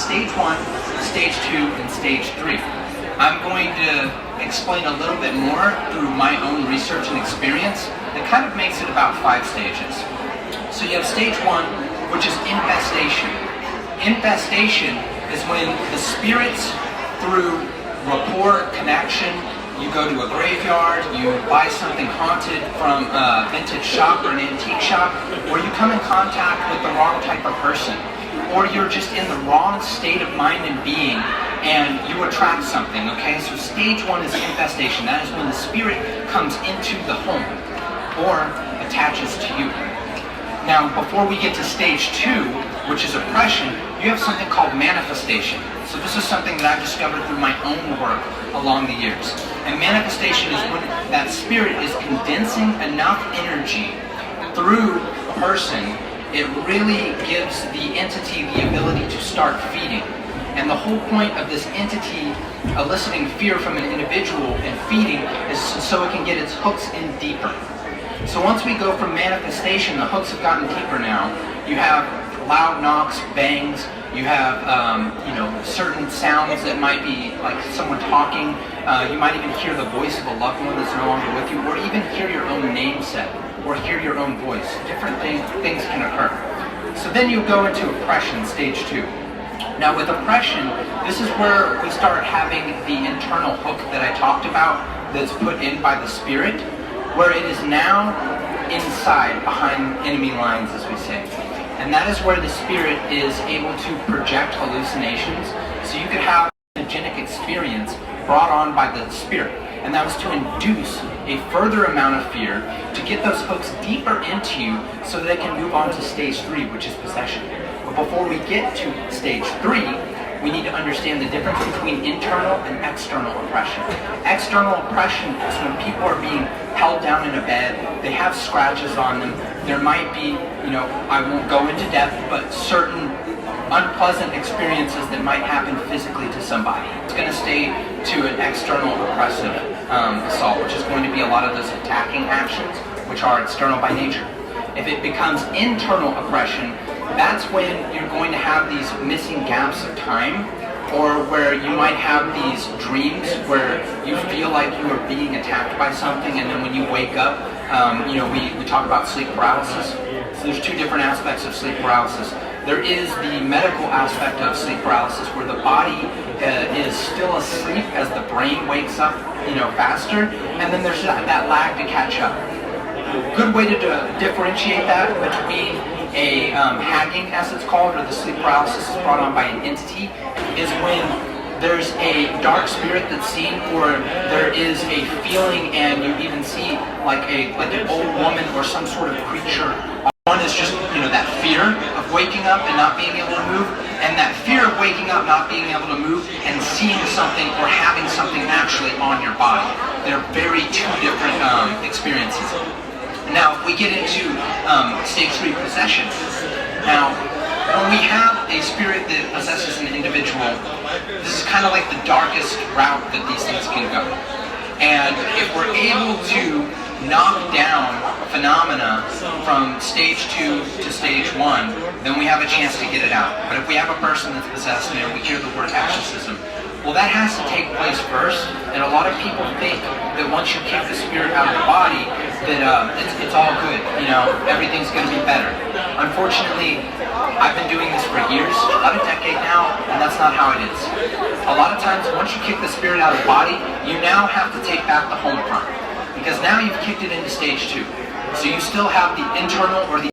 stage 1, stage 2, and stage 3. I'm going to explain a little bit more through my own research and experience that kind of makes it about 5 stages. So you have stage 1, which is infestation. Infestation is when the spirits, through rapport, connection, you go to a graveyard, you buy something haunted from a vintage shop or an antique shop, or you come in contact with the wrong type of person, or you're just in the wrong state of mind and being, and you attract something, okay? So stage 1 is infestation. That is when the spirit comes into the home or attaches to you. Now, before we get to stage 2, which is oppression, you have something called manifestation. So this is something that I've discovered through my own work along the years. And manifestation is when that spirit is condensing enough energy through a person, it really gives the entity the ability to start feeding. And the whole point of this entity eliciting fear from an individual and feeding is so it can get its hooks in deeper. So once we go from manifestation, the hooks have gotten deeper now. You have loud knocks, bangs, you have certain sounds that might be like someone talking. You might even hear the voice of a loved one that's no longer with you, or even hear your own name said, or hear your own voice. Different things can occur. So then you go into oppression, stage 2. Now with oppression, this is where we start having the internal hook that I talked about that's put in by the spirit, where it is now inside, behind enemy lines, as we say. And that is where the spirit is able to project hallucinations, so you could have a hallucinogenic experience brought on by the spirit. And that was to induce a further amount of fear, to get those hooks deeper into you so that they can move on to stage 3, which is possession. But before we get to stage 3, we need to understand the difference between internal and external oppression. External oppression is when people are being held down in a bed, they have scratches on them, there might be, I won't go into depth, but certain unpleasant experiences that might happen physically to somebody. It's going to stay to an external oppressive assault, which is going to be a lot of those attacking actions, which are external by nature. If it becomes internal oppression, that's when you're going to have these missing gaps of time, or where you might have these dreams where you feel like you are being attacked by something, and then when you wake up, we talk about sleep paralysis. So there's 2 different aspects of sleep paralysis. There is the medical aspect of sleep paralysis, where the body is still asleep as the brain wakes up, faster, and then there's that lag to catch up. A good way to differentiate that between a hagging, as it's called, or the sleep paralysis is brought on by an entity, is when there's a dark spirit that's seen, or there is a feeling and you even see like an old woman or some sort of creature. One is just, that fear of waking up and not being able to move, and that fear of waking up, not being able to move, and seeing something or having something actually on your body. They're very 2 different experiences. Now, if we get into stage 3, possession. Now, when we have a spirit that possesses an individual, this is kind of like the darkest route that these things can go. And if we're able to knock down phenomena from stage 2 to stage 1, then we have a chance to get it out. But if we have a person that's possessed, we hear the word exorcism, well, that has to take place first, and a lot of people think that once you kick the spirit out of the body, that it's all good, everything's going to be better. Unfortunately, I've been doing this for years, about a decade now, and that's not how it is. A lot of times, once you kick the spirit out of the body, you now have to take back the home front, because now you've kicked it into stage 2. So you still have the internal or the